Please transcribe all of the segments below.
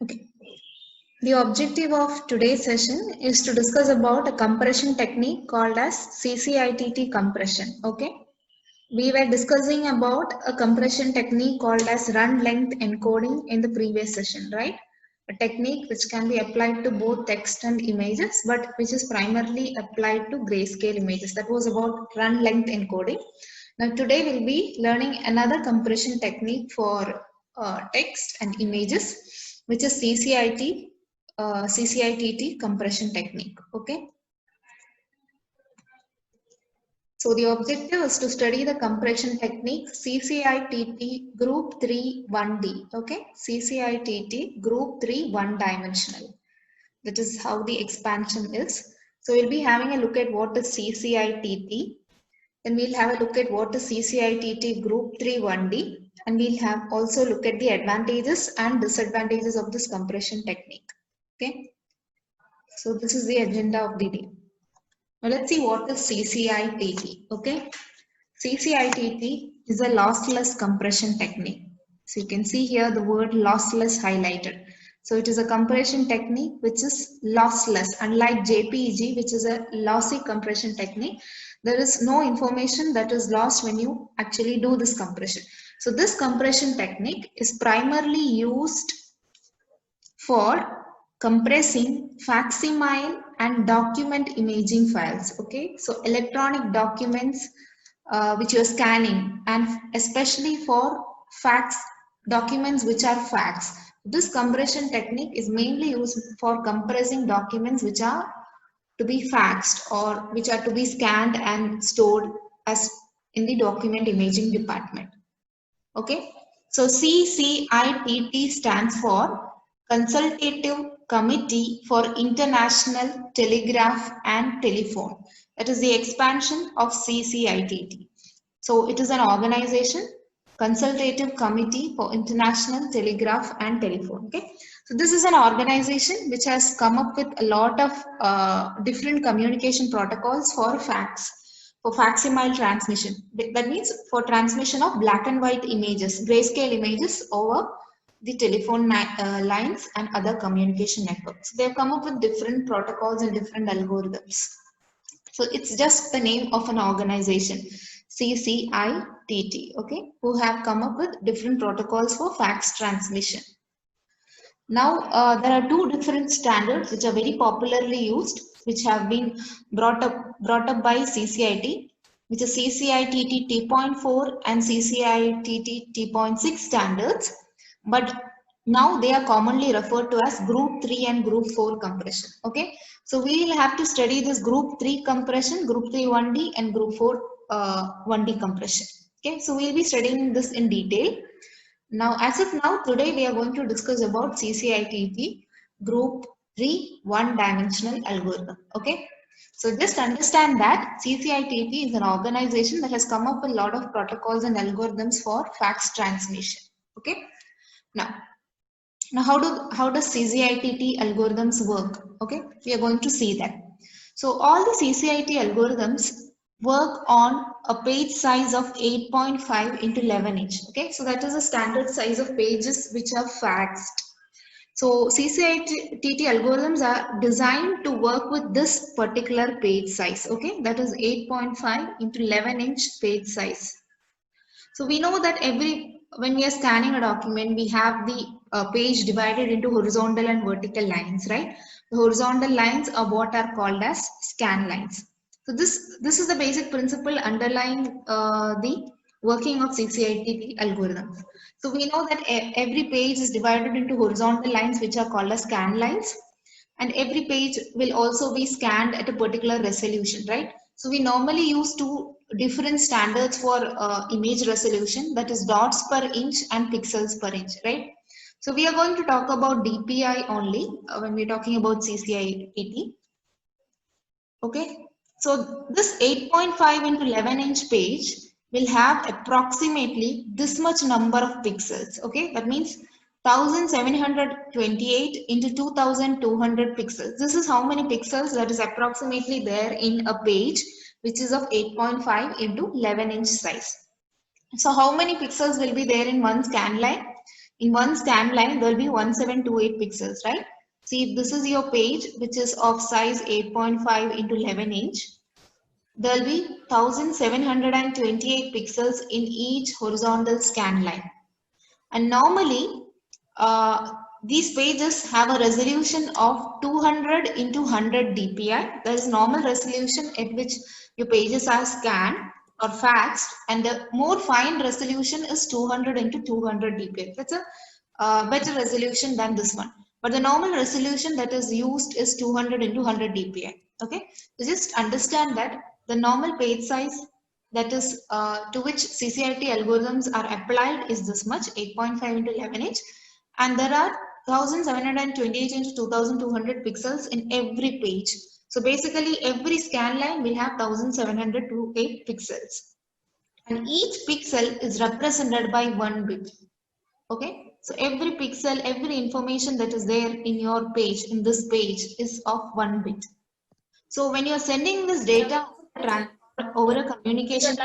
Okay. The objective of today's session is to discuss about a compression technique called as CCITT compression. Okay. We were discussing about a compression technique called as run length encoding in the previous session, right? A technique which can be applied to both text and images, but which is primarily applied to grayscale images. That was about run length encoding. Now today we'll be learning another compression technique for text and images, which is CCITT compression technique. Okay. So the objective is to study the compression technique CCITT Group 3 1D. Okay, CCITT Group 3 one dimensional. That is how the expansion is. So we'll be having a look at what is CCITT. Then we'll have a look at what is CCITT Group 3 1D. And we'll have also look at the advantages and disadvantages of this compression technique. Okay. So this is the agenda of the day. Now let's see what is CCITT. Okay. CCITT is a lossless compression technique. So you can see here the word lossless highlighted. So it is a compression technique which is lossless, unlike JPEG, which is a lossy compression technique. There is no information that is lost when you actually do this compression. So this compression technique is primarily used for compressing facsimile and document imaging files. Okay, so electronic documents which you're scanning, and especially for fax documents which are fax. This compression technique is mainly used for compressing documents which are to be faxed or which are to be scanned and stored as in the document imaging department. Okay, so CCITT stands for Consultative Committee for International Telegraph and Telephone. That is the expansion of CCITT. So it is an organization, Consultative Committee for International Telegraph and Telephone. Okay, so this is an organization which has come up with a lot of different communication protocols for fax. For facsimile transmission, that means for transmission of black and white images, grayscale images over the telephone lines and other communication networks. They have come up with different protocols and different algorithms. So it's just the name of an organization, CCITT, okay, who have come up with different protocols for fax transmission. Now there are two different standards which are very popularly used, which have been brought up by CCIT, which is CCITT T.4 and CCITT T.6 standards, but now they are commonly referred to as Group 3 and Group 4 compression. Okay, so we will have to study this Group 3 compression, Group 3 1D and Group 4 1D compression. Okay, so we will be studying this in detail. Now, as of now, today we are going to discuss about CCITT Group 3 one-dimensional algorithm. Okay, so just understand that CCITT is an organization that has come up with a lot of protocols and algorithms for fax transmission. Okay, now how does CCITT algorithms work? Okay, we are going to see that. So all the CCIT algorithms work on a page size of 8.5 into 11 inch. Okay, so that is the standard size of pages which are faxed. So CCITT algorithms are designed to work with this particular page size. Okay, that is 8.5 into 11 inch page size. So we know that when we are scanning a document, we have the page divided into horizontal and vertical lines, right? The horizontal lines are what are called as scan lines. So this is the basic principle underlying the working of CCITT algorithms. So we know that every page is divided into horizontal lines which are called as scan lines, and every page will also be scanned at a particular resolution, right? So we normally use two different standards for image resolution, that is dots per inch and pixels per inch, right? So we are going to talk about DPI only when we're talking about CCITT. Okay, so this 8.5 into 11 inch page will have approximately this much number of pixels. Okay, that means 1728 into 2200 pixels. This is how many pixels that is approximately there in a page which is of 8.5 into 11 inch size. So how many pixels will be there in one scan line? In one scan line, there will be 1728 pixels, right? See, if this is your page, which is of size 8.5 into 11 inch, there will be 1728 pixels in each horizontal scan line. And normally, these pages have a resolution of 200 into 100 dpi. That is normal resolution at which your pages are scanned or faxed, and the more fine resolution is 200 into 200 dpi. That's a better resolution than this one. But the normal resolution that is used is 200 into 100 dpi. Okay, so just understand that the normal page size that is to which CCIT algorithms are applied is this much, 8.5 into 11 inch, and there are 1728 into 2200 pixels in every page. So basically every scan line will have 1728 pixels, and each pixel is represented by 1 bit. Okay, so every pixel, every information that is there in your page, in this page, is of 1 bit. So when you are sending this data over a communication,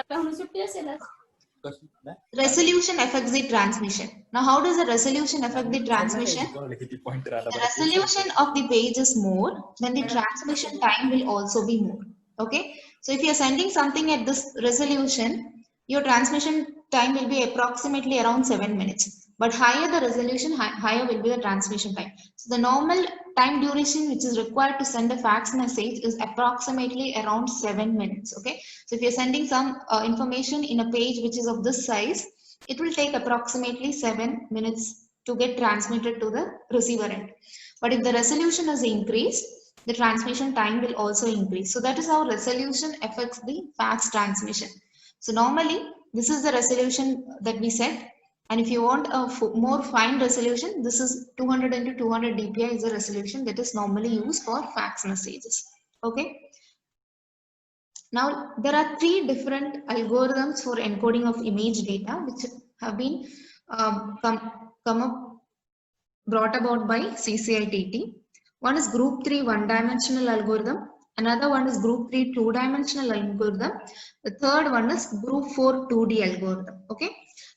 resolution affects the transmission. Now, how does the resolution affect the transmission? If the resolution of the page is more, then the transmission time will also be more. Okay, so if you are sending something at this resolution, your transmission time will be approximately around 7 minutes. But higher the resolution, higher will be the transmission time. So the normal time duration which is required to send a fax message is approximately around 7 minutes. Okay, so if you're sending some information in a page which is of this size, it will take approximately 7 minutes to get transmitted to the receiver end. But if the resolution is increased, the transmission time will also increase. So that is how resolution affects the fax transmission. So normally this is the resolution that we set. And if you want a more fine resolution, this is 200 into 200 dpi is the resolution that is normally used for fax messages. Okay. Now, there are 3 different algorithms for encoding of image data which have been brought about by CCITT. One is group 3 one-dimensional algorithm. Another one is group 3 two-dimensional algorithm. The third one is group 4 2D algorithm. Okay.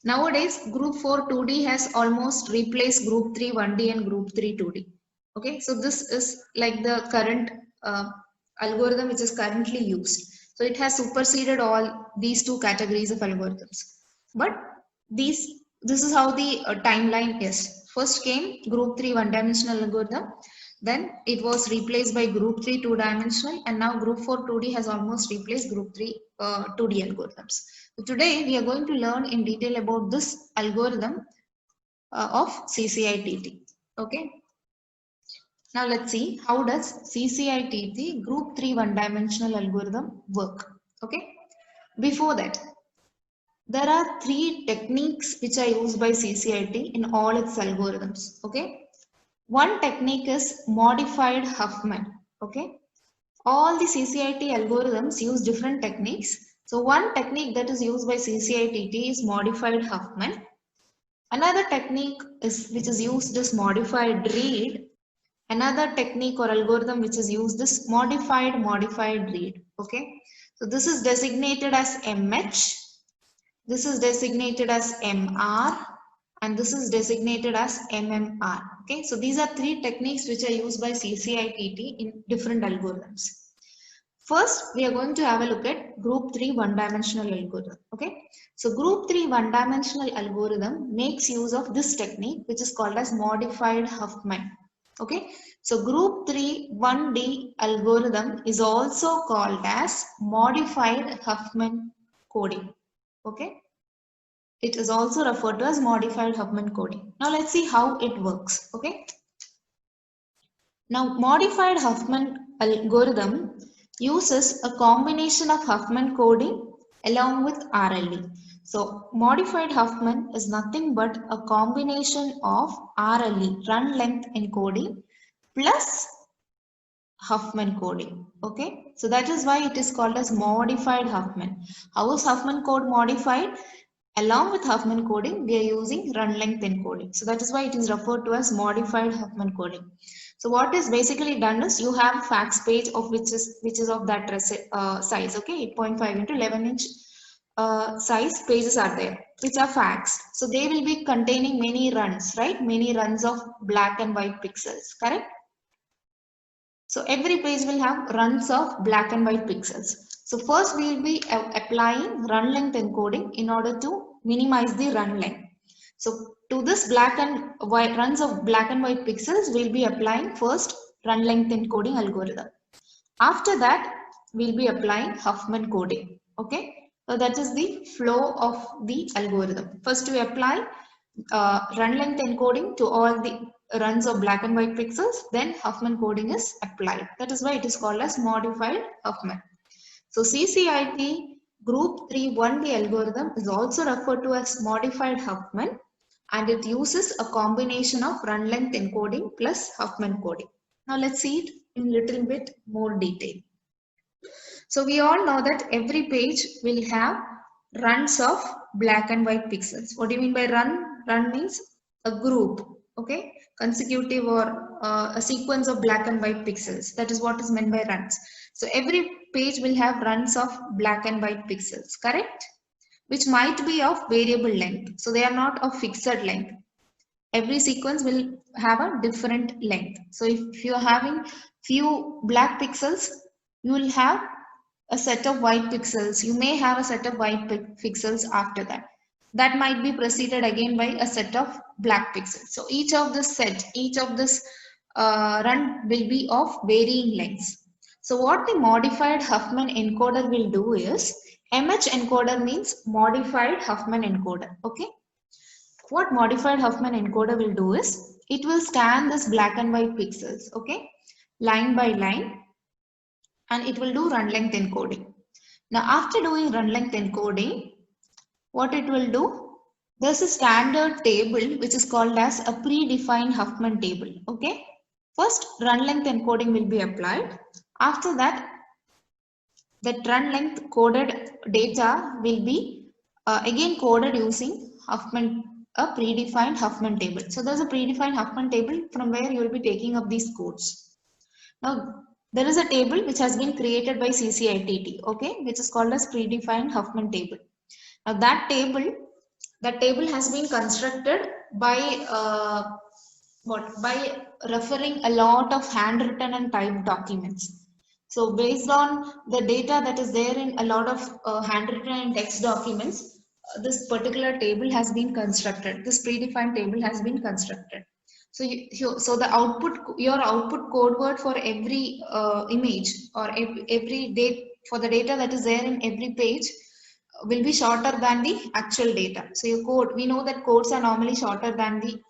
Nowadays, group 4 2D has almost replaced group 3 1D and group 3 2D. Okay. So this is like the current algorithm which is currently used. So it has superseded all these 2 categories of algorithms. But this is how the timeline is. First came group 3 one-dimensional algorithm. Then it was replaced by group 3 two-dimensional, and now group 4 2D has almost replaced group 3 2D algorithms. So today we are going to learn in detail about this algorithm of CCITT. Okay. Now let's see how does CCITT group 3 one-dimensional algorithm work. Okay. Before that, there are 3 techniques which are used by CCIT in all its algorithms. Okay. One technique is modified Huffman. Okay. All the CCIT algorithms use different techniques. So one technique that is used by CCITT is modified Huffman. Another technique which is used is modified read. Another technique or algorithm which is used is modified read. Okay. So this is designated as MH. This is designated as MR. And this is designated as MMR. Okay, so these are 3 techniques which are used by CCITT in different algorithms. First, we are going to have a look at group 3 one-dimensional algorithm. Okay, so group 3 one-dimensional algorithm makes use of this technique which is called as modified Huffman. Okay, so group 3 1D algorithm is also called as modified Huffman coding. Okay. It is also referred to as modified Huffman coding. Now let's see how it works. Okay. Now modified Huffman algorithm uses a combination of Huffman coding along with RLE. So modified Huffman is nothing but a combination of RLE, run length encoding, plus Huffman coding. Okay. So that is why it is called as modified Huffman. How is Huffman code modified? Along with Huffman coding, we are using run length encoding. So that is why it is referred to as modified Huffman coding. So what is basically done is you have fax page of which is of that size. Okay, 8.5 into 11 inch size pages are there. which are facts. So they will be containing many runs, right? Many runs of black and white pixels, correct? So every page will have runs of black and white pixels. So first we will be applying run length encoding in order to minimize the run length. So to this black and white runs of black and white pixels, we'll be applying first run length encoding algorithm. After that, we'll be applying Huffman coding. Okay, so that is the flow of the algorithm. First, we apply run length encoding to all the runs of black and white pixels. Then Huffman coding is applied. That is why it is called as modified Huffman. So CCIP Group 3 1D algorithm is also referred to as modified Huffman, and it uses a combination of run length encoding plus Huffman coding. Now let's see it in little bit more detail. So we all know that every page will have runs of black and white pixels. What do you mean by run? Run means a group, okay, consecutive or a sequence of black and white pixels. That is what is meant by runs. So every page will have runs of black and white pixels, correct? Which might be of variable length. So they are not of fixed length. Every sequence will have a different length. So if you are having few black pixels, you will have a set of white pixels. You may have a set of white pixels after that. That might be preceded again by a set of black pixels. So each of this set, each of this run will be of varying lengths. So what the modified Huffman encoder will do is, MH encoder means modified Huffman encoder. Okay. What modified Huffman encoder will do is, it will scan this black and white pixels, okay, line by line, and it will do run length encoding. Now after doing run length encoding, what it will do, there's a standard table which is called as a predefined Huffman table. Okay, first run length encoding will be applied. After that, that run length coded data will be again coded using Huffman, a predefined Huffman table. So there's a predefined Huffman table from where you will be taking up these codes. Now there is a table which has been created by CCITT, okay, which is called as predefined Huffman table. Now that table has been constructed by by referring a lot of handwritten and typed documents. So based on the data that is there in a lot of handwritten and text documents, this particular table has been constructed. This predefined table has been constructed. So so the output, your output code word for every image or every date for the data that is there in every page will be shorter than the actual data. So your code, we know that codes are normally shorter than the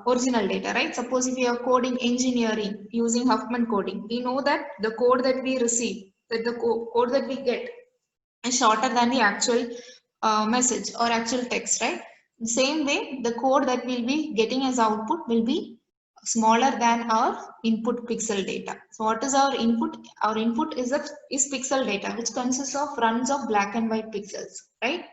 original data, right? Suppose if you are coding engineering using Huffman coding, we know that the code that we receive, that the code that we get is shorter than the actual message or actual text, right? The same way, the code that we'll be getting as output will be smaller than our input pixel data. So what is our input? Our input is pixel data, which consists of runs of black and white pixels, right?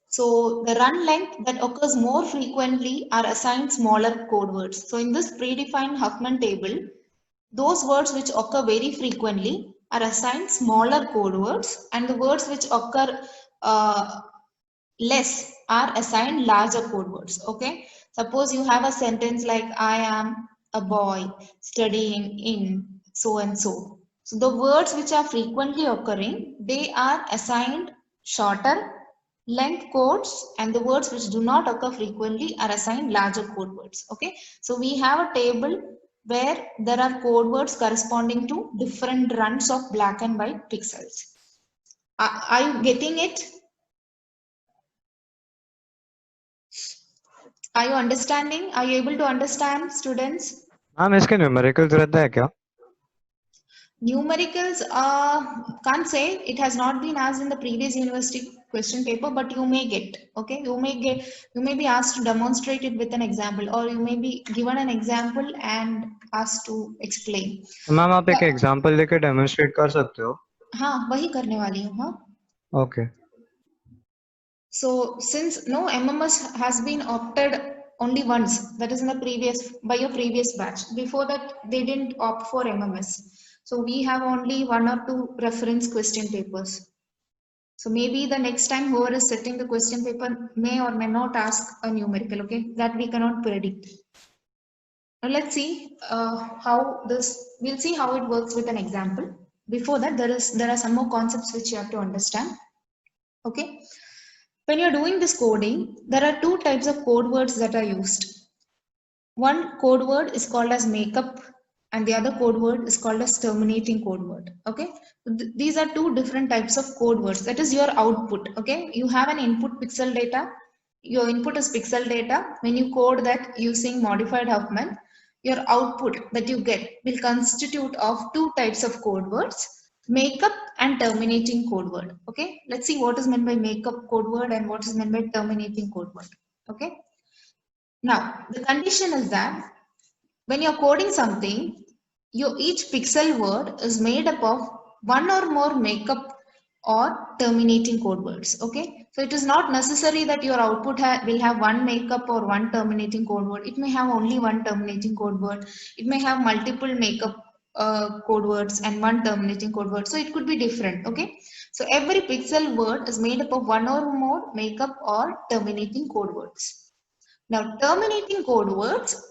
So the run length that occurs more frequently are assigned smaller code words. So in this predefined Huffman table, those words which occur very frequently are assigned smaller code words, and the words which occur less are assigned larger code words. Okay, suppose you have a sentence like, I am a boy studying in so and so. So the words which are frequently occurring, they are assigned shorter length codes, and the words which do not occur frequently are assigned larger code words. Okay, so we have a table where there are code words corresponding to different runs of black and white pixels. Are you getting it? Are you understanding? Are you able to understand, students? Ma'am इसके numericals रहता है क्या? Numericals, can't say. It has not been asked in the previous university question paper, but you may get. Okay, you may be asked to demonstrate it with an example, or you may be given an example and asked to explain. Ma'am आप एक example लेके demonstrate कर सकते हो? हाँ, वही करने वाली हूँ. हाँ. Okay. So since no MMS has been opted only once, that is in the previous, by your previous batch. Before that, they didn't opt for MMS. So we have only 1 or 2 reference question papers. So maybe the next time whoever is setting the question paper may or may not ask a numerical, okay? That we cannot predict. Now let's see we'll see how it works with an example. Before that, there are some more concepts which you have to understand. Okay. When you're doing this coding, there are 2 types of code words that are used. One code word is called as makeup and the other code word is called as terminating code word. Okay. These are 2 different types of code words. That is your output. Okay. You have an input pixel data. Your input is pixel data. When you code that using modified Huffman, your output that you get will constitute of 2 types of code words, makeup and terminating code word. Okay. Let's see what is meant by makeup code word and what is meant by terminating code word. Okay. Now, the condition is that when you're coding something, each pixel word is made up of 1 or more makeup or terminating code words. Okay, so it is not necessary that your output will have 1 makeup or 1 terminating code word. It may have only 1 terminating code word. It may have multiple makeup code words and 1 terminating code word. So it could be different. Okay, so every pixel word is made up of 1 or more makeup or terminating code words. Now, terminating code words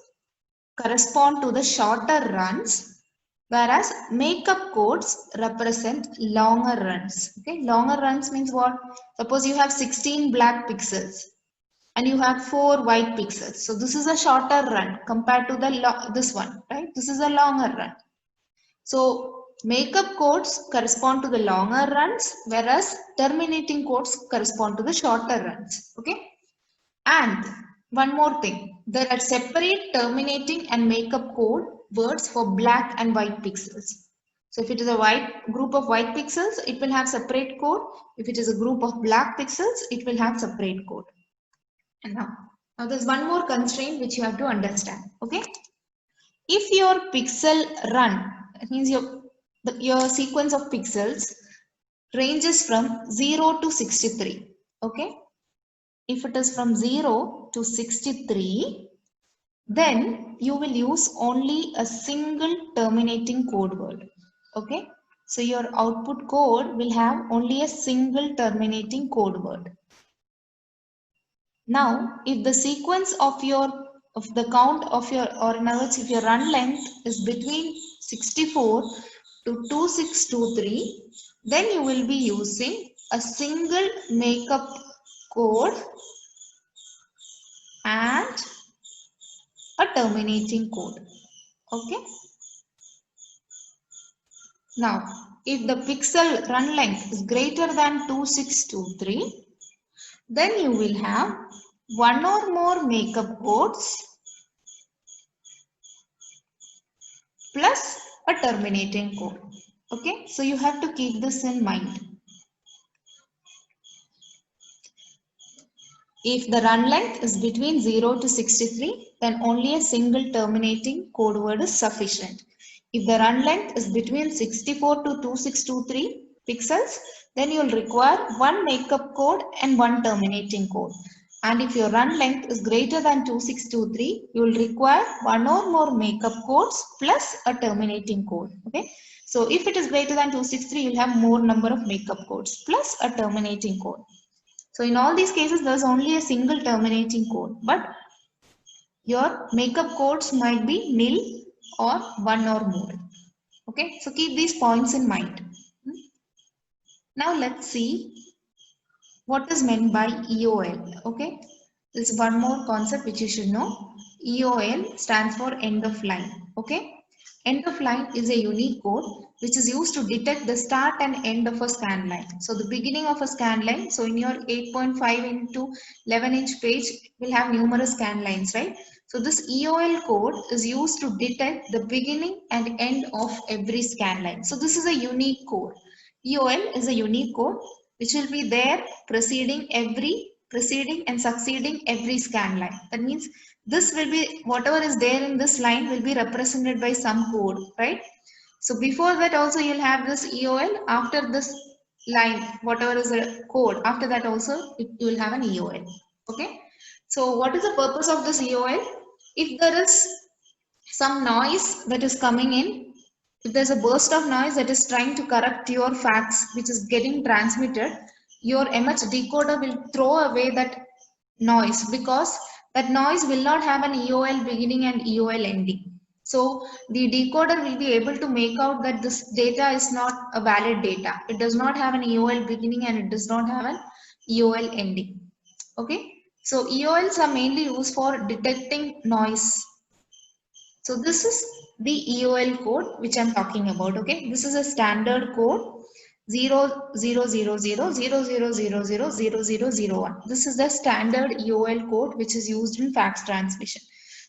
correspond to the shorter runs, whereas makeup codes represent longer runs. Okay, longer runs means what? Suppose you have 16 black pixels and you have 4 white pixels. So this is a shorter run compared to this one, right? This is a longer run. So makeup codes correspond to the longer runs, whereas terminating codes correspond to the shorter runs. Okay, and one more thing, there are separate terminating and makeup code words for black and white pixels. So if it is a group of white pixels, it will have separate code. If it is a group of black pixels, it will have separate code. And now there's one more constraint which you have to understand. Okay, if your pixel run, that means your sequence of pixels ranges from 0 to 63. Okay. If it is from 0 to 63, then you will use only a single terminating code word. Okay. So your output code will have only a single terminating code word. Now, if the sequence of the count of your, or in other words, if your run length is between 64 to 2623, then you will be using a single makeup code and a terminating code. Okay. Now, if the pixel run length is greater than 2623, then you will have 1 or more makeup codes plus a terminating code. Okay. So you have to keep this in mind. If the run length is between 0 to 63, then only a single terminating code word is sufficient. If the run length is between 64 to 2623 pixels, then you will require 1 makeup code and 1 terminating code. And if your run length is greater than 2623, you will require 1 or more makeup codes plus a terminating code. Okay. So if it is greater than 263, you will have more number of makeup codes plus a terminating code. So in all these cases, there's only a single terminating code, but your makeup codes might be nil or 1 or more. Okay, so keep these points in mind. Now let's see what is meant by EOL. Okay, this is one more concept which you should know. EOL stands for end of line. Okay, end of line is a unique code which is used to detect the start and end of a scan line. So the beginning of a scan line, so in your 8.5 into 11-inch page will have numerous scan lines, right? So this EOL code is used to detect the beginning and end of every scan line. So this is a unique code. EOL is a unique code which will be there preceding and succeeding every scan line. That means this will be, whatever is there in this line will be represented by some code, right? So before that also you'll have this EOL. After this line, whatever is the code, after that also you will have an EOL. Okay. So what is the purpose of this EOL? If there is some noise that is coming in if there's a burst of noise that is trying to correct your facts which is getting transmitted, your MH decoder will throw away that noise because that noise will not have an EOL beginning and EOL ending. So the decoder will be able to make out that this data is not a valid data. It does not have an EOL beginning and it does not have an EOL ending. Okay. So EOLs are mainly used for detecting noise. So this is the EOL code which I'm talking about. Okay, this is a standard code 000000000001. This is the standard EOL code which is used in fax transmission.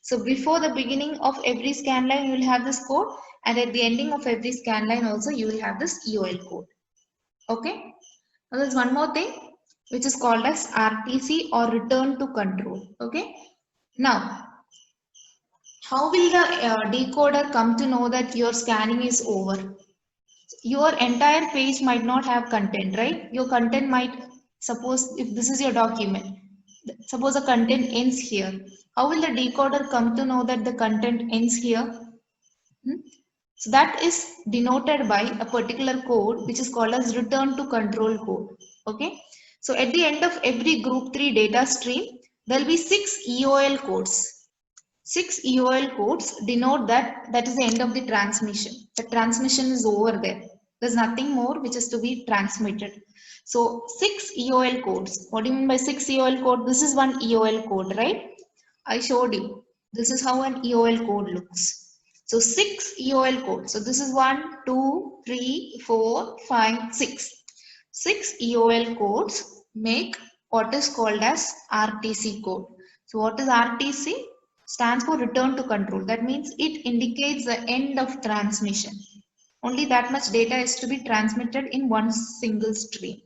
So before the beginning of every scan line, you will have this code, and at the ending of every scan line also you will have this EOL code. Okay. Now there's one more thing which is called as RTC or return to control. Okay. Now, how will the decoder come to know that your scanning is over? Your entire page might not have content, right? Your content might, suppose if this is your document, suppose the content ends here. How will the decoder come to know that the content ends here? So that is denoted by a particular code which is called as return to control code. Okay. So at the end of every group 3 data stream, there will be 6 EOL codes. 6 EOL codes denote that is the end of the transmission. The transmission is over there. There's nothing more which is to be transmitted. So 6 EOL codes. What do you mean by 6 EOL code? This is one EOL code, right? I showed you. This is how an EOL code looks. So 6 EOL codes. So this is 1, 2, 3, 4, 5, 6. 6 EOL codes make what is called as RTC code. So what is RTC? Stands for return to control. That means it indicates the end of transmission. Only that much data is to be transmitted in one single stream.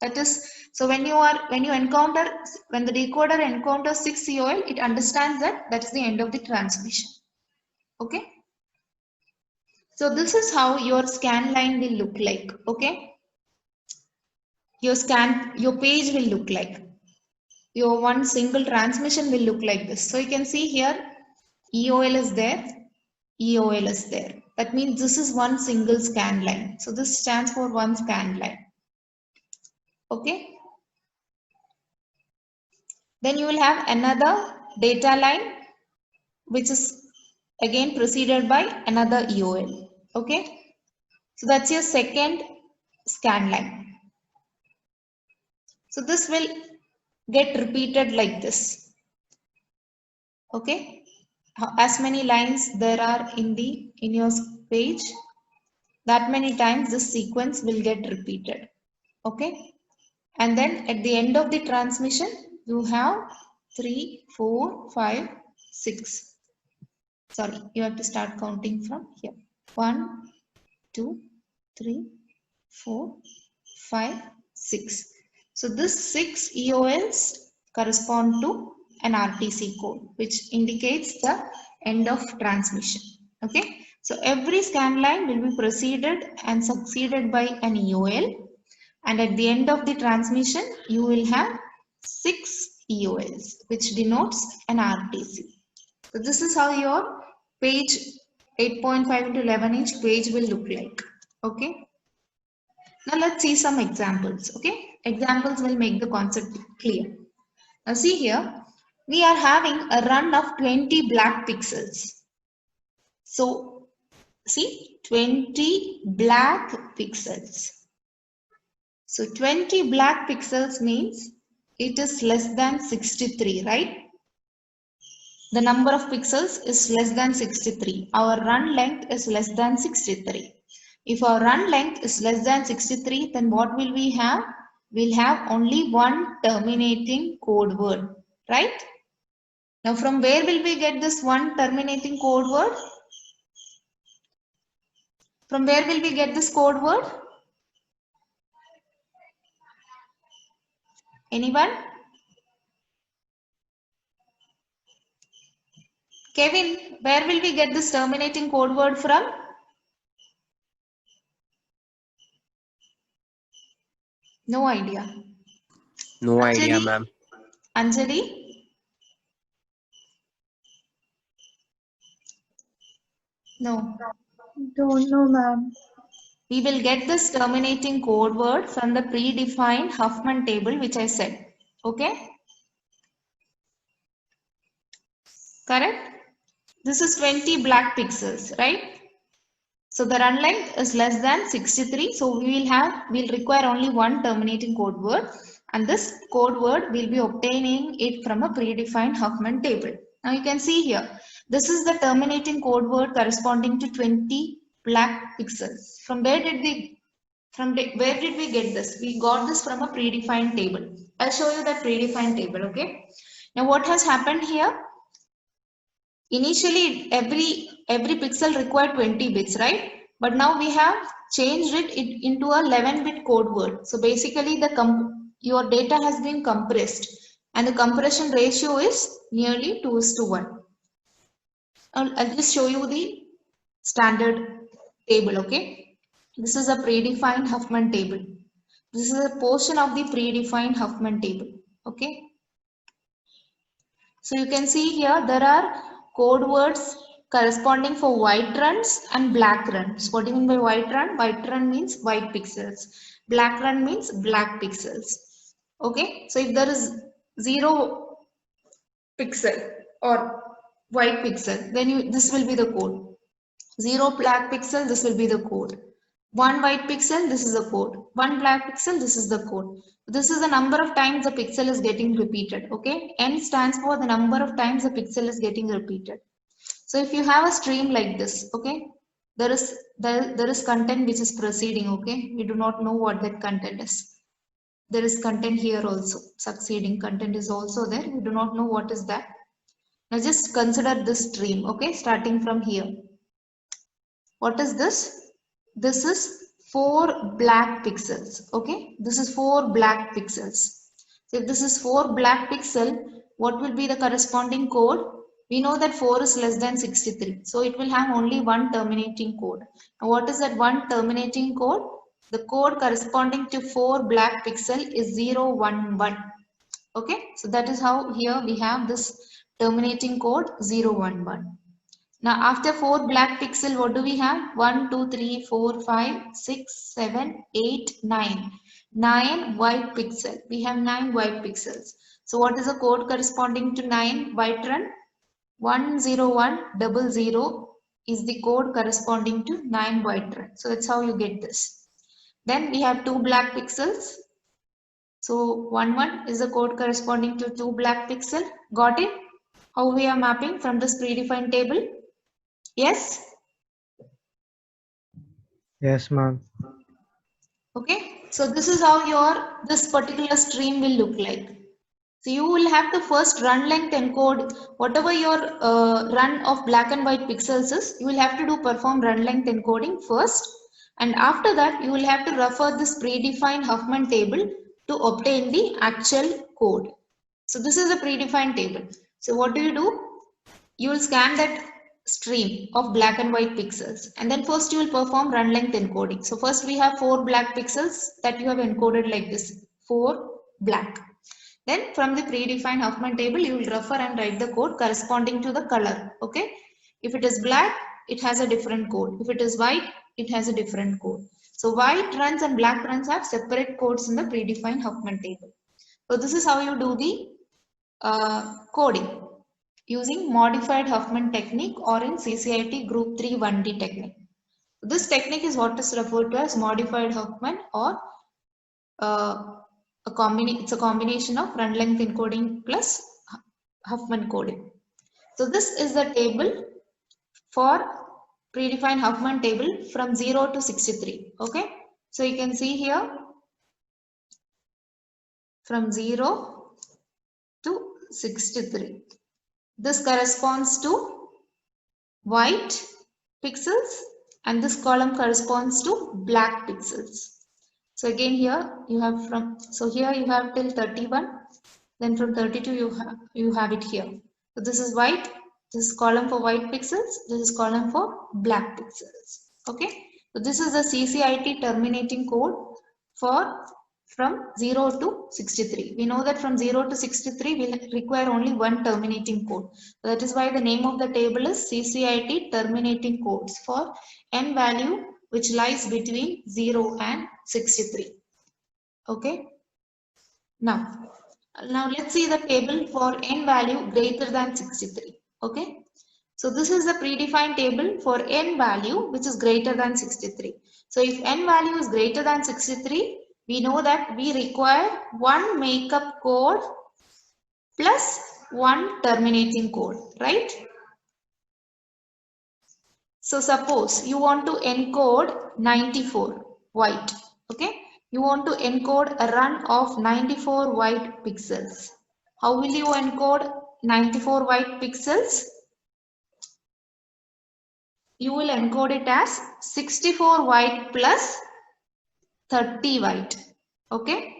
That is, so when the decoder encounters 6 EOL, it understands that is the end of the transmission. Okay. So this is how your scan line will look like. Okay. Your page will look like. Your one single transmission will look like this. So you can see here, EOL is there, EOL is there. That means this is one single scan line. So this stands for one scan line. Okay. Then you will have another data line which is again preceded by another EOL. Okay. So that's your second scan line. So this will get repeated like this. Okay. As many lines there are in your page, that many times this sequence will get repeated. Okay. And then at the end of the transmission, you have 3, 4, 5, 6. Sorry, you have to start counting from here. 1, 2, 3, 4, 5, 6. So this 6 EOLs correspond to an RTC code, which indicates the end of transmission. Okay. So every scan line will be preceded and succeeded by an EOL. And at the end of the transmission, you will have 6 EOLs, which denotes an RTC. So this is how your page 8.5 into 11 inch page will look like. Okay. Now let's see some examples. Okay. Examples will make the concept clear. Now see here, we are having a run of 20 black pixels. So see, 20 black pixels. So 20 black pixels means it is less than 63, right? The number of pixels is less than 63. Our run length is less than 63. If our run length is less than 63, then what will we have? We'll have only one terminating code word, right? Now from where will we get this one terminating code word? From where will we get this code word? Anyone? Kevin, where will we get this terminating code word from? No idea. No Anjali? idea, ma'am. Anjali? No. Don't know, ma'am. We will get this terminating code word from the predefined Huffman table, which I said. Okay? Correct? This is 20 black pixels, right? So the run length is less than 63. So we'll require only one terminating code word, and this code word will be obtaining it from a predefined Huffman table. Now you can see here, this is the terminating code word corresponding to 20 black pixels. Where did we get this? We got this from a predefined table. I'll show you that predefined table, okay? Now what has happened here? Initially, every pixel required 20 bits, right? But now we have changed it into a 11-bit code word. So basically, your data has been compressed, and the compression ratio is nearly 2:1. I'll just show you the standard table, okay? This is a predefined Huffman table. This is a portion of the predefined Huffman table, okay? So you can see here there are code words corresponding for white runs and black runs. What do you mean by white run? White run means white pixels. Black run means black pixels. Okay, so if there is 0 pixel or white pixel, then this will be the code. 0 black pixel, this will be the code. 1 white pixel, this is the code. 1 black pixel, this is the code. This is the number of times the pixel is getting repeated. Okay, n stands for the number of times the pixel is getting repeated. So if you have a stream like this, okay, there is content which is proceeding. Okay, we do not know what that content is. There is content here also. Succeeding content is also there. We do not know what is that. Now just consider this stream. Okay, starting from here. What is this? This is 4 black pixels. Okay, this is 4 black pixels. So if this is 4 black pixel, what will be the corresponding code? We know that 4 is less than 63. So it will have only one terminating code. Now what is that one terminating code? The code corresponding to 4 black pixel is 011. Okay, so that is how here we have this terminating code 011. Now after 4 black pixel, what do we have? 1, 2, 3, 4, 5, 6, 7, 8, 9. 9 white pixel. We have 9 white pixels. So what is the code corresponding to 9 white run? 10100 is the code corresponding to 9 white run. So that's how you get this. Then we have 2 black pixels. So 11 is the code corresponding to 2 black pixel. Got it? How we are mapping from this predefined table? Yes? Yes, ma'am. Okay, so this is how this particular stream will look like. So you will have to first run length encode whatever your run of black and white pixels is. You will have to perform run length encoding first, and after that you will have to refer this predefined Huffman table to obtain the actual code. So this is a predefined table. So what do? You will scan that stream of black and white pixels, and then first you will perform run length encoding. So first we have 4 black pixels that you have encoded like this, 4 black. Then from the predefined Huffman table, you will refer and write the code corresponding to the color. Okay, if it is black, it has a different code. If it is white, it has a different code. So white runs and black runs have separate codes in the predefined Huffman table. So this is how you do the coding using modified Huffman technique, or in CCIT group 3 1D technique. This technique is what is referred to as modified Huffman, or it's a combination of run length encoding plus Huffman coding. So this is the table for predefined Huffman table from 0 to 63. Okay, so you can see here from 0 to 63. This corresponds to white pixels, and this column corresponds to black pixels. So again here you have here you have till 31, then from 32 you have it here. So this is white, this is column for white pixels, this is column for black pixels. Okay, so this is the CCIT terminating code for from 0 to 63. We know that from 0 to 63 we'll require only one terminating code. So that is why the name of the table is CCIT terminating codes for n value which lies between 0 and 63. Okay. Now let's see the table for n value greater than 63. Okay. So this is the predefined table for n value which is greater than 63. So if n value is greater than 63, we know that we require one makeup code plus one terminating code, right? So suppose you want to encode 94 white, okay? You want to encode a run of 94 white pixels. How will you encode 94 white pixels? You will encode it as 64 white plus 30 white. Okay.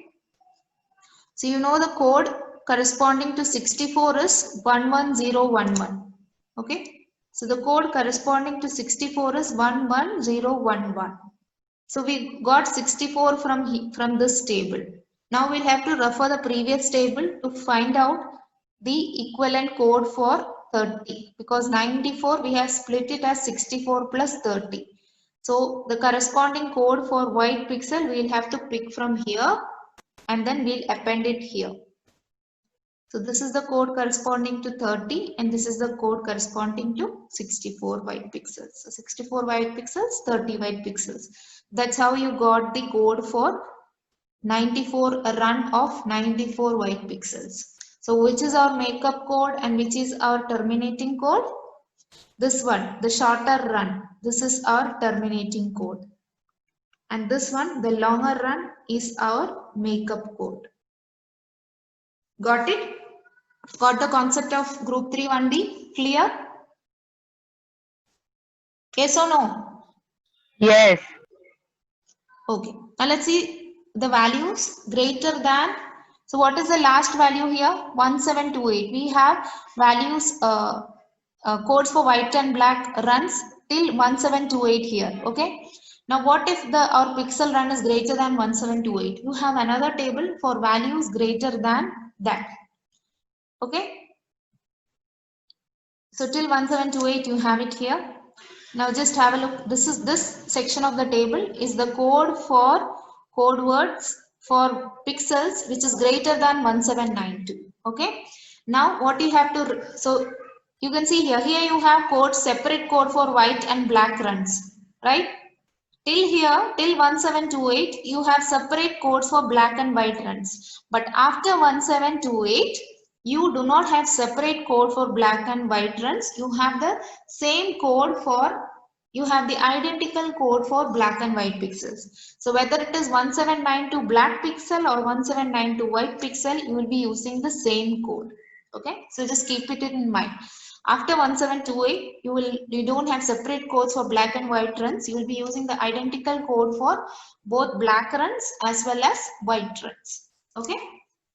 So you know the code corresponding to 64 is 11011. Okay. So the code corresponding to 64 is 11011. So we got 64 from this table. Now we'll have to refer the previous table to find out the equivalent code for 30, because 94 we have split it as 64 plus 30. So the corresponding code for white pixel we'll have to pick from here and then we'll append it here. So this is the code corresponding to 30 and this is the code corresponding to 64 white pixels. So 64 white pixels, 30 white pixels. That's how you got the code for 94, a run of 94 white pixels. So which is our makeup code and which is our terminating code? This one, the shorter run. This is our terminating code. And this one, the longer run, is our makeup code. Got it? Got the concept of group 3 1D clear? Yes or no? Yes. Okay. Now let's see the values greater than. So what is the last value here? 1728. We have values, codes for white and black runs till 1728 here. Okay. Now what if our pixel run is greater than 1728? You have another table for values greater than that. Okay. So till 1728 you have it here. Now just have a look. This section of the table is the code for code words for pixels which is greater than 1792. Okay. Now what you have to, so you can see here you have code, separate code for white and black runs, right? Till here, till 1728, you have separate codes for black and white runs. But after 1728, you do not have separate code for black and white runs. You have the same code for, you have the identical code for black and white pixels. So whether it is 1792 black pixel or 1792 white pixel, you will be using the same code. Okay, so just keep it in mind. After 1728, you don't have separate codes for black and white runs. You will be using the identical code for both black runs as well as white runs. Okay,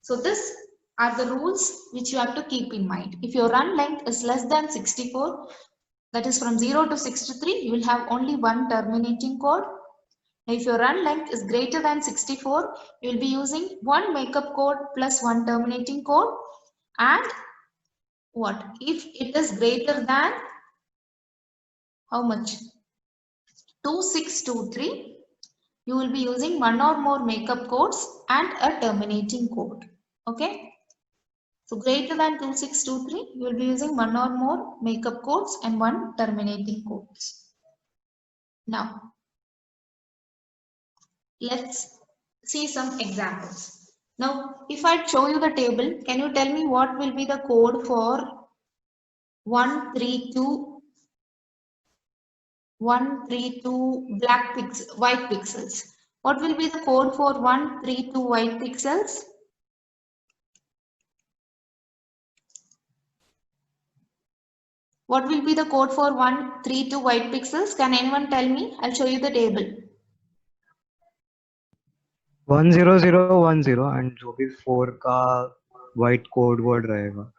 so this are the rules which you have to keep in mind. If your run length is less than 64, that is from 0 to 63, you will have only one terminating code. Now, if your run length is greater than 64, you will be using one makeup code plus one terminating code. And what if it is greater than how much? 2623, you will be using one or more makeup codes and a terminating code. Okay, so greater than 2623, you will be using one or more makeup codes and one terminating codes. Now let's see some examples. Now if I show you the table, can you tell me what will be the code for 132 white pixels? What will be the code for 132 white pixels? What will be the code for 132 white pixels? Can anyone tell me? I'll show you the table. 10010 and जो भी 4 का white code word रहेगा.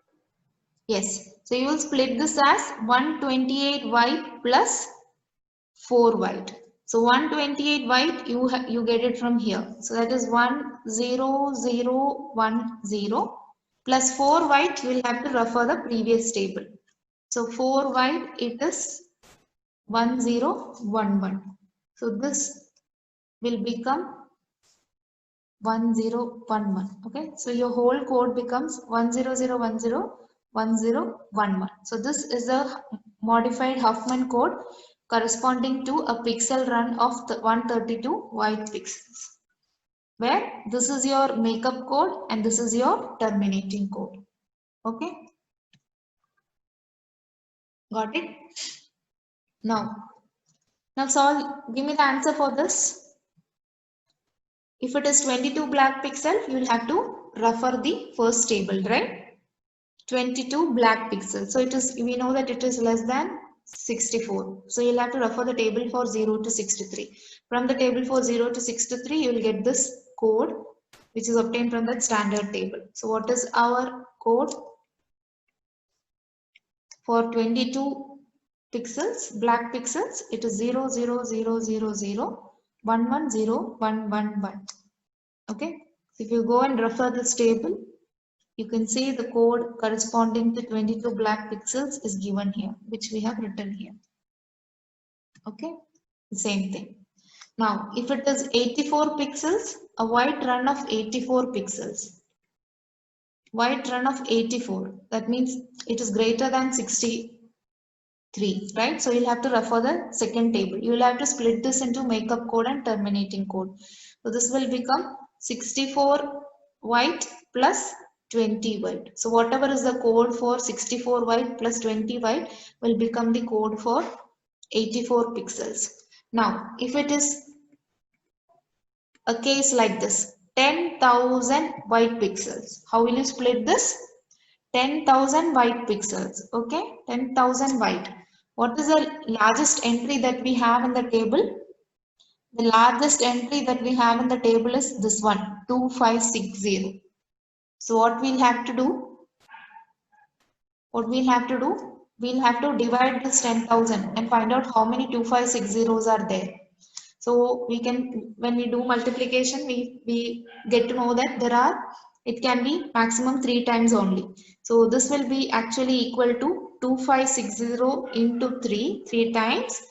Yes. So you will split this as 128 white plus 4 white. So 128 white, you get it from here. So that is 10010 plus 4 white, you will have to refer the previous table. So 4 white, it is 1011. So this will become 1011. Okay, so your whole code becomes 100101011. So this is a modified Huffman code corresponding to a pixel run of the 132 white pixels, where this is your makeup code and this is your terminating code. Okay, got it? Now solve, give me the answer for this. If it is 22 black pixel, you will have to refer the first table, right? 22 black pixels. So it is, we know that it is less than 64. So you'll have to refer the table for 0 to 63. From the table for 0 to 63, you will get this code which is obtained from that standard table. So what is our code for 22 pixels, black pixels? It is 00000110111. Okay. So if you go and refer this table, you can see the code corresponding to 22 black pixels is given here, which we have written here. Okay, the same thing. Now, if it is 84 pixels, a white run of 84 pixels. White run of 84, that means it is greater than 63, right? So you'll have to refer the second table. You will have to split this into makeup code and terminating code. So this will become 64 white plus 20 white. So whatever is the code for 64 white plus 20 white will become the code for 84 pixels. Now, if it is a case like this, 10,000 white pixels, how will you split this? 10,000 white pixels, okay, 10,000 white. What is the largest entry that we have in the table? The largest entry that we have in the table is this one, 2560. So what we'll have to do? We'll have to divide this 10,000 and find out how many 2560s are there. So we can, when we do multiplication, we get to know that it can be maximum 3 times only. So this will be actually equal to 2560 into 3 times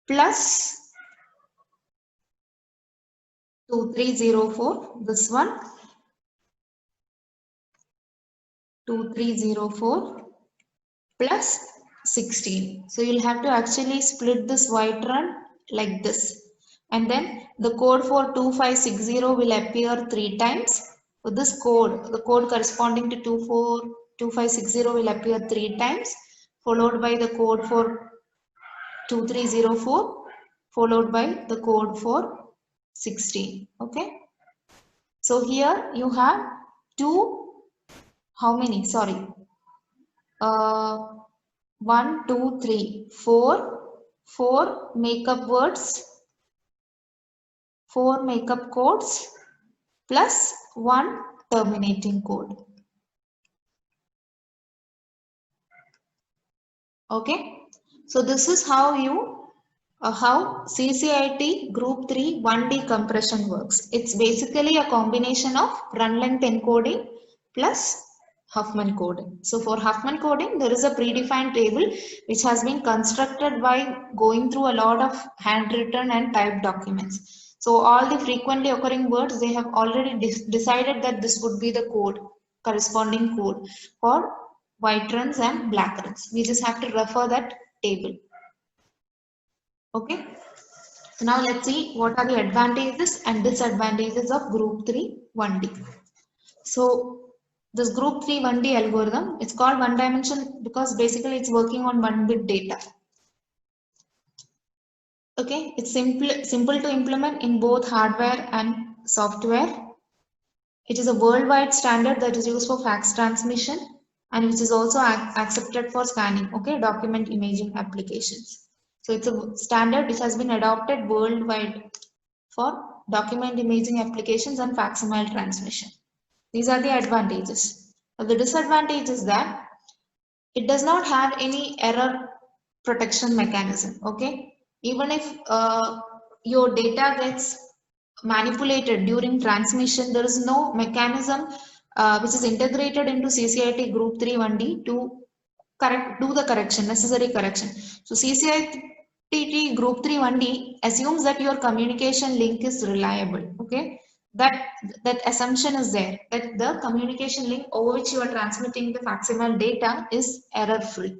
plus 2304, this one 2304 plus 16. So you'll have to actually split this white run like this, and then the code for 2560 will appear 3 times. So this code, the code corresponding to 2560 will appear 3 times, followed by the code for 2304, followed by the code for 16. Okay. So here you have how many? Sorry. 1, 2, 3, 4 makeup words, 4 makeup codes plus 1 terminating code. Okay, so this is how how CCIT Group 3 1D compression works. It's basically a combination of run length encoding plus Huffman coding. So for Huffman coding, there is a predefined table which has been constructed by going through a lot of handwritten and typed documents. So all the frequently occurring words, they have already decided that this would be the code, corresponding code for white runs and black runs. We just have to refer that table. Okay. So now let's see what are the advantages and disadvantages of Group 3 1D. So this Group 3 1D algorithm, it's called one dimension because basically it's working on 1-bit data. Okay, it's simple to implement in both hardware and software. It is a worldwide standard that is used for fax transmission and which is also accepted for scanning, okay, document imaging applications. So it's a standard which has been adopted worldwide for document imaging applications and facsimile transmission. These are the advantages. Now the disadvantage is that it does not have any error protection mechanism. Okay, even if your data gets manipulated during transmission, there is no mechanism which is integrated into CCIT Group 3 1D to do the correction, necessary correction. So CCIT Group 3 1D assumes that your communication link is reliable. Okay, that assumption is there, that the communication link over which you are transmitting the FACSIMIL data is error free.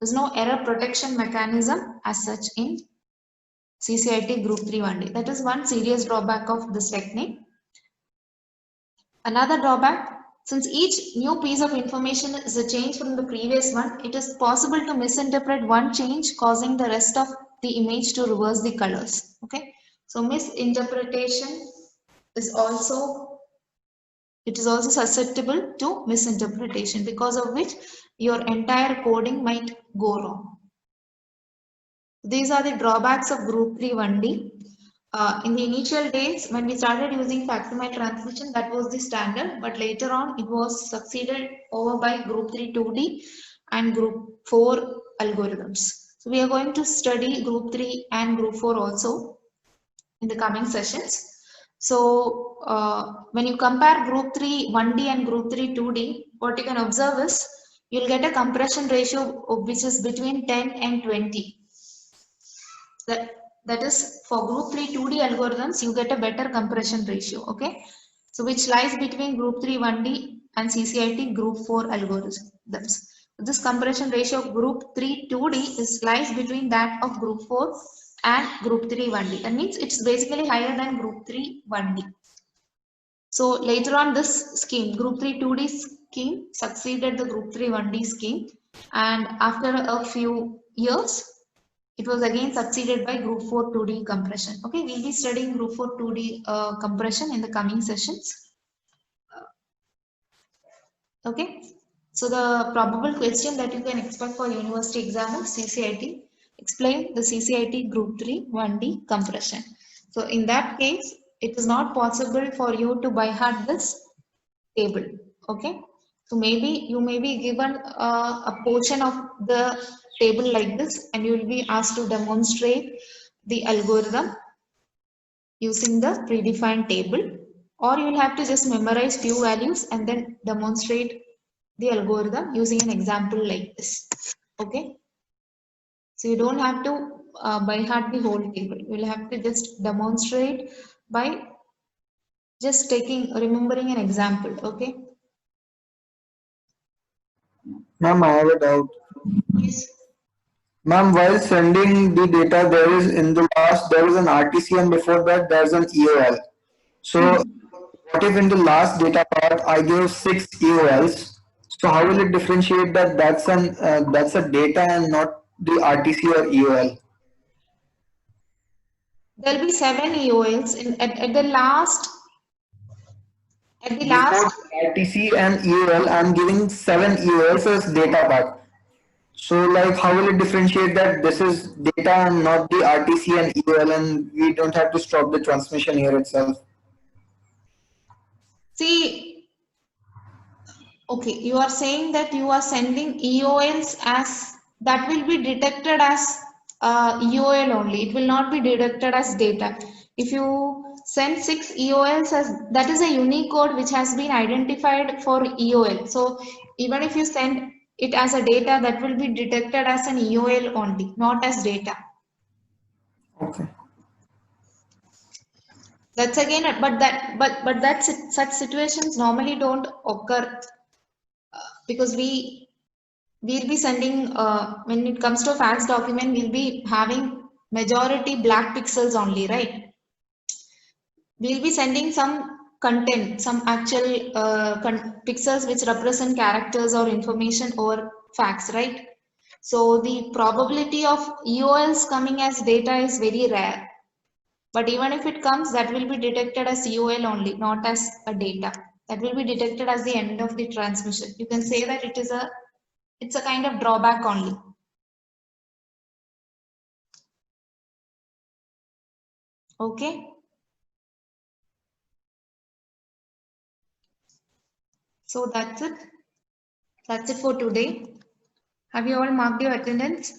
There's no error protection mechanism as such in CCIT Group 3 1D. That is one serious drawback of this technique. Another drawback, since each new piece of information is a change from the previous one, it is possible to misinterpret one change, causing the rest of the image to reverse the colors. Okay, so misinterpretation is also, it is also susceptible to misinterpretation, because of which your entire coding might go wrong. These are the drawbacks of Group 3 1D. In the initial days, when we started using FACSIMIL transmission, that was the standard, but later on it was succeeded over by Group 3 2D and Group 4 algorithms. So we are going to study Group 3 and Group 4 also in the coming sessions. So when you compare Group 3 1D and Group 3 2D, what you can observe is you'll get a compression ratio which is between 10 and 20. That is, for Group 3 2D algorithms, you get a better compression ratio. Okay, so which lies between Group 3 1D and CCIT Group 4 algorithms. This compression ratio of Group 3 2D lies between that of Group 4 and Group 3 1D. That means it's basically higher than Group 3 1D. So later on, this scheme, Group 3 2D scheme, succeeded the Group 3 1D scheme, and after a few years, it was again succeeded by Group 4 2D compression. Okay, we'll be studying Group 4 2D compression in the coming sessions. Okay, so the probable question that you can expect for university exam is CCIT. Explain the CCIT Group 3 1D compression. So in that case, it is not possible for you to by heart this table. Okay, so maybe you may be given a portion of the table like this, and you will be asked to demonstrate the algorithm using the predefined table, or you will have to just memorize few values and then demonstrate the algorithm using an example like this. Okay, so you don't have to by heart the whole table. You will have to just demonstrate by just remembering an example. Okay. Ma'am, I have a doubt. Yes. Ma'am, while sending the data, there is an RTC, and before that there's an EOL. So what if in the last data part I give 6 EOLs? So how will it differentiate that that's a data and not the RTC or EOL? There will be 7 EOLs at the last. Before RTC and EOL, I'm giving 7 EOLs as data part. So like how will it differentiate that this is data and not the RTC and EOL, and we don't have to stop the transmission here itself? See, okay, you are saying that you are sending EOLs as that will be detected as EOL only. It will not be detected as data. If you send 6 EOLs as, that is a Unicode which has been identified for EOL. So even if you send it as a data, that will be detected as an EOL only, not as data. Okay. That's again, but such situations normally don't occur because we'll be sending when it comes to fax document, we'll be having majority black pixels only, right? We'll be sending some content, some actual pixels which represent characters or information over fax, right? So the probability of EOLs coming as data is very rare. But even if it comes, that will be detected as EOL only, not as a data. That will be detected as the end of the transmission. You can say that it's a kind of drawback only. Okay. So that's it. That's it for today. Have you all marked your attendance?